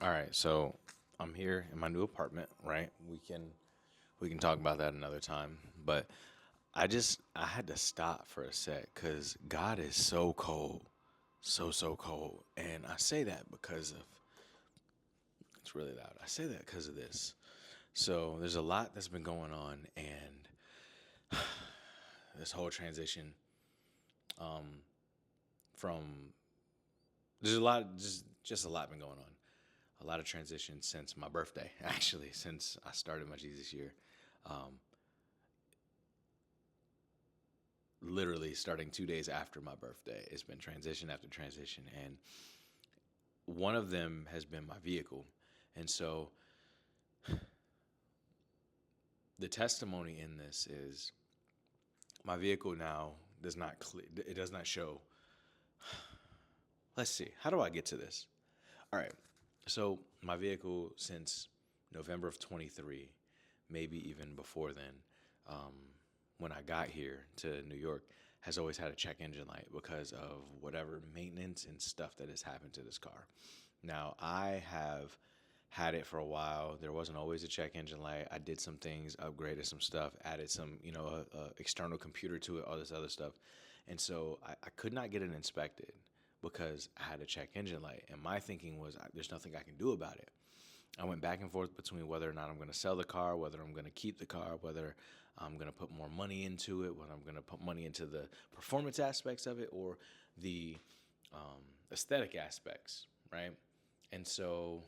All right, so I'm here in my new apartment, right? We can talk about that another time, but I had to stop for a sec cuz God is so cold. So cold. And I say that because of it's really loud. I say that because of this. So, there's a lot that's been going on and this whole transition from there's a lot just a lot been going on. A lot of transition since my birthday, actually, since I started my Jesus year. Literally starting 2 days after my birthday, it's been transition after transition. And one of them has been my vehicle. And so the testimony in this is my vehicle now it does not show. Let's see, how do I get to this? All right. So my vehicle since November of 23, maybe even before then, when I got here to New York, has always had a check engine light because of whatever maintenance and stuff that has happened to this car. Now, I have had it for a while. There wasn't always a check engine light. I did some things, upgraded some stuff, added some, a external computer to it, all this other stuff. And so I could not get it inspected because I had a check engine light. And my thinking was, there's nothing I can do about it. I went back and forth between whether or not I'm going to sell the car, whether I'm going to keep the car, whether I'm going to put more money into it, whether I'm going to put money into the performance aspects of it or the aesthetic aspects, right? And so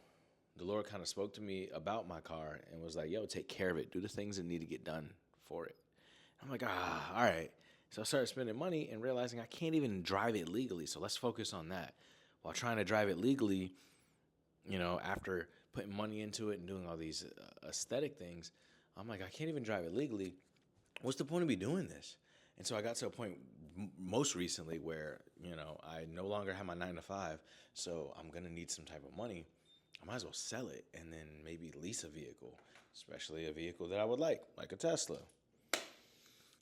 the Lord kind of spoke to me about my car and was like, yo, take care of it. Do the things that need to get done for it. I'm like, all right. So I started spending money and realizing I can't even drive it legally. So let's focus on that. While trying to drive it legally, after putting money into it and doing all these aesthetic things, I'm like, I can't even drive it legally. What's the point of me doing this? And so I got to a point most recently where, I no longer have my 9 to 5, so I'm going to need some type of money. I might as well sell it and then maybe lease a vehicle, especially a vehicle that I would like a Tesla.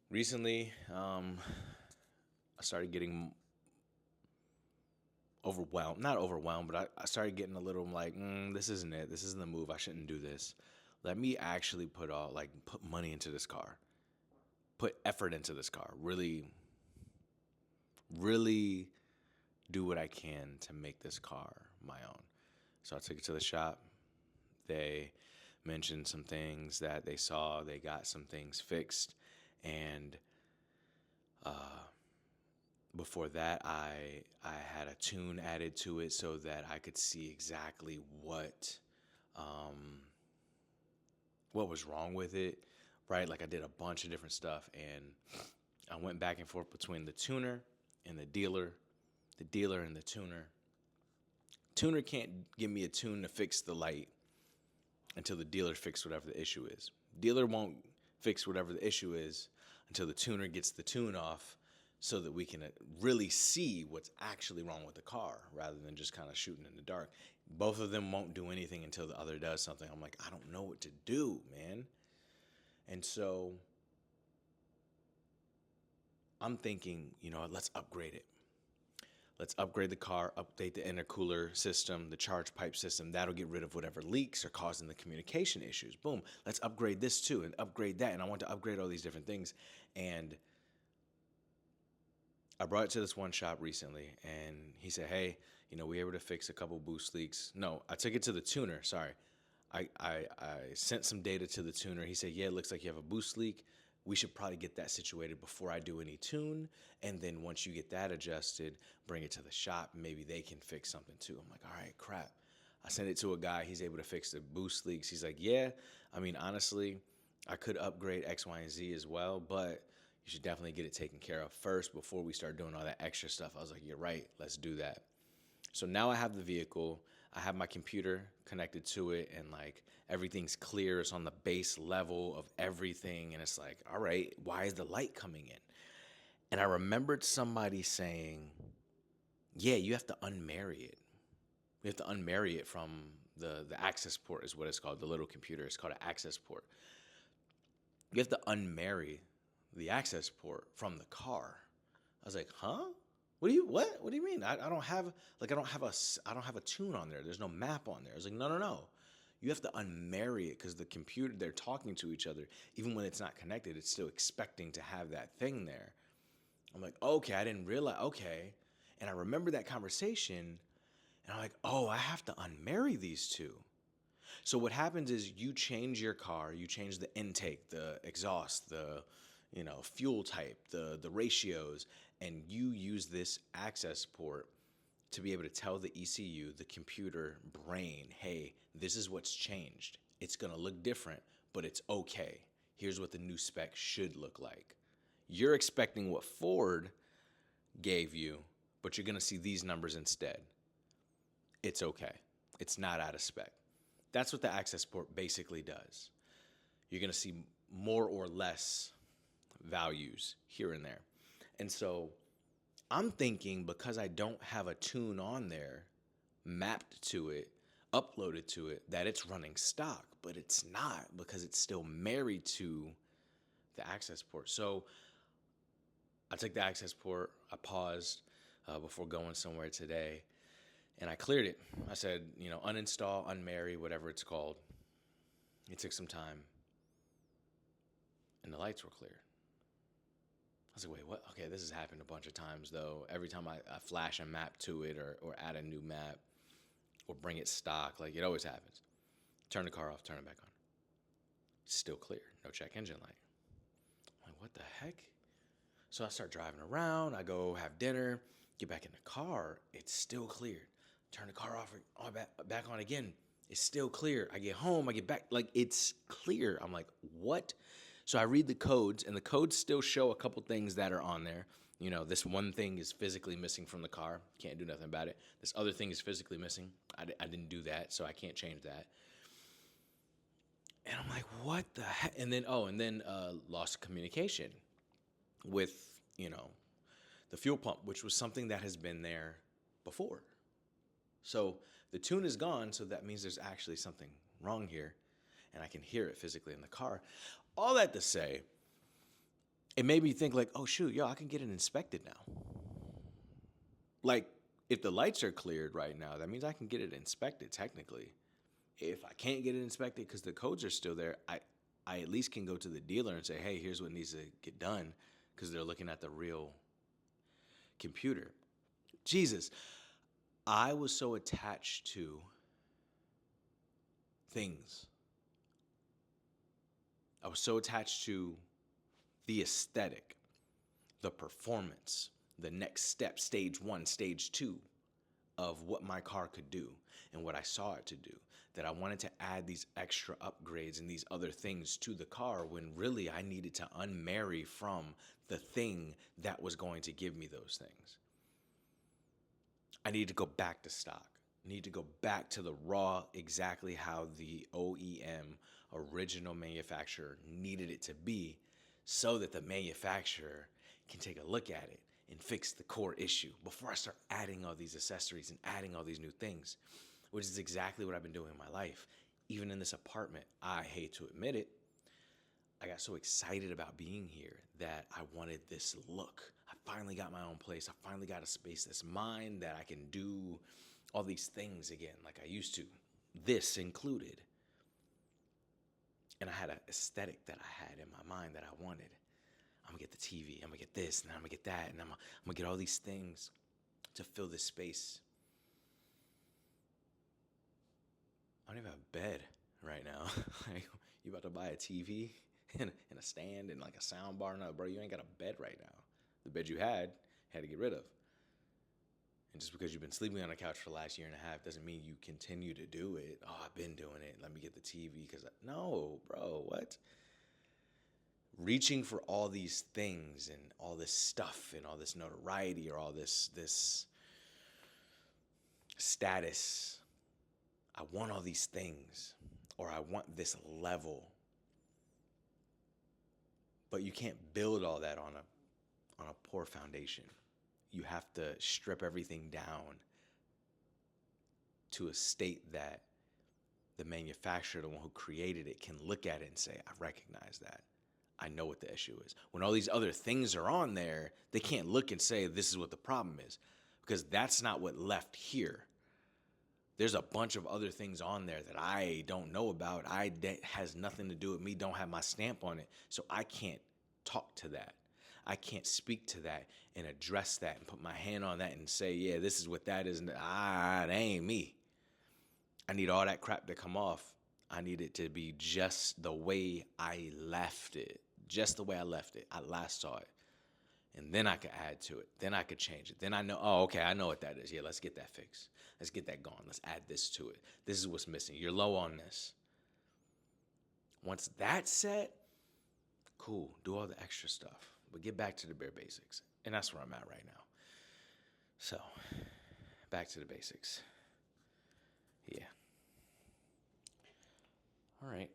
Recently, I started getting overwhelmed. Not overwhelmed, but I started getting a little like, this isn't it. This isn't the move. I shouldn't do this. Let me actually put money into this car, put effort into this car. Really, really do what I can to make this car my own. So I took it to the shop. They mentioned some things that they saw. They got some things fixed, and before that, I had a tune added to it so that I could see exactly what was wrong with it, right? Like I did a bunch of different stuff, and I went back and forth between the tuner and the dealer and the tuner. Tuner can't give me a tune to fix the light until the dealer fixes whatever the issue is. Dealer won't fix whatever the issue is until the tuner gets the tune off so that we can really see what's actually wrong with the car rather than just kind of shooting in the dark. Both of them won't do anything until the other does something. I'm like, I don't know what to do, man. And so I'm thinking, let's upgrade it. Let's upgrade the car, update the intercooler system, the charge pipe system. That'll get rid of whatever leaks are causing the communication issues. Boom. Let's upgrade this too and upgrade that. And I want to upgrade all these different things. And I brought it to this one shop recently, and he said, hey, we were able to fix a couple boost leaks. No, I took it to the tuner. Sorry. I sent some data to the tuner. He said, yeah, it looks like you have a boost leak. We should probably get that situated before I do any tune. And then once you get that adjusted, bring it to the shop. Maybe they can fix something too. I'm like, all right, crap. I sent it to a guy. He's able to fix the boost leaks. He's like, yeah, honestly, I could upgrade X, Y, and Z as well, but you should definitely get it taken care of first before we start doing all that extra stuff. I was like, you're right. Let's do that. So now I have the vehicle. I have my computer connected to it, and like everything's clear. It's on the base level of everything. And it's like, all right, why is the light coming in? And I remembered somebody saying, yeah, you have to unmarry it. You have to unmarry it from the access port is what it's called. The little computer is called an access port. You have to unmarry the access port from the car. I was like, huh? What do you mean? I don't have like I don't have a tune on there. There's no map on there. I was like, no, no, no. You have to unmarry it because the computer, they're talking to each other. Even when it's not connected, it's still expecting to have that thing there. I'm like, okay, I didn't realize. Okay. And I remember that conversation, and I'm like, oh, I have to unmarry these two. So what happens is you change your car, you change the intake, the exhaust, the fuel type, the ratios, and you use this access port to be able to tell the ECU, the computer brain, hey, this is what's changed. It's going to look different, but it's okay. Here's what the new spec should look like. You're expecting what Ford gave you, but you're going to see these numbers instead. It's okay. It's not out of spec. That's what the access port basically does. You're going to see more or less values here and there. And so I'm thinking because I don't have a tune on there, mapped to it, uploaded to it, that it's running stock, but it's not because it's still married to the access port. So I took the access port, I paused before going somewhere today, and I cleared it. I said, uninstall, unmarry, whatever it's called. It took some time, and the lights were clear. I was like, wait, what? Okay, this has happened a bunch of times, though. Every time I flash a map to it or add a new map or bring it stock, like it always happens. Turn the car off, turn it back on. Still clear. No check engine light. I'm like, what the heck? So I start driving around. I go have dinner, get back in the car. It's still cleared. Turn the car off, back on again. It's still clear. I get home, I get back, like it's clear. I'm like, what? So I read the codes, and the codes still show a couple things that are on there. This one thing is physically missing from the car. Can't do nothing about it. This other thing is physically missing. I didn't do that, so I can't change that. And I'm like, what the heck? And then, lost communication with, the fuel pump, which was something that has been there before. So the tune is gone, so that means there's actually something wrong here, and I can hear it physically in the car. All that to say, it made me think like, oh shoot, I can get it inspected now. Like, if the lights are cleared right now, that means I can get it inspected technically. If I can't get it inspected because the codes are still there, I at least can go to the dealer and say, hey, here's what needs to get done, because they're looking at the real computer. Jesus, I was so attached to things. I was so attached to the aesthetic, the performance, the next step, stage 1, stage 2 of what my car could do and what I saw it to do, that I wanted to add these extra upgrades and these other things to the car when really I needed to unmarry from the thing that was going to give me those things. I needed to go back to stock. I need to go back to the raw, exactly how the OEM, original manufacturer, needed it to be, so that the manufacturer can take a look at it and fix the core issue before I start adding all these accessories and adding all these new things, which is exactly what I've been doing in my life. Even in this apartment, I hate to admit it, I got so excited about being here that I wanted this look. I finally got my own place. I finally got a space that's mine, that I can do all these things again like I used to, this included. And I had an aesthetic that I had in my mind that I wanted. I'm gonna get the TV, I'm gonna get this, and I'm gonna get that, and I'm gonna get all these things to fill this space. I don't even have a bed right now. Like, you about to buy a TV and a stand and like a sound bar? No, bro, you ain't got a bed right now. The bed you had to get rid of. And just because you've been sleeping on a couch for the last year and a half doesn't mean you continue to do it. Oh, I've been doing it. Let me get the TV no, bro, what? Reaching for all these things and all this stuff and all this notoriety or all this status. I want all these things, or I want this level. But you can't build all that on a poor foundation. You have to strip everything down to a state that the manufacturer, the one who created it, can look at it and say, I recognize that. I know what the issue is. When all these other things are on there, they can't look and say this is what the problem is, because that's not what left here. There's a bunch of other things on there that I don't know about. That has nothing to do with me, don't have my stamp on it. So I can't talk to that. I can't speak to that and address that and put my hand on that and say, yeah, this is what that is. And that ain't me. I need all that crap to come off. I need it to be just the way I left it. Just the way I left it. I last saw it. And then I could add to it. Then I could change it. Then I know, oh, okay, I know what that is. Yeah, let's get that fixed. Let's get that gone. Let's add this to it. This is what's missing. You're low on this. Once that's set, cool. Do all the extra stuff. But get back to the bare basics. And that's where I'm at right now. So, back to the basics. Yeah. All right.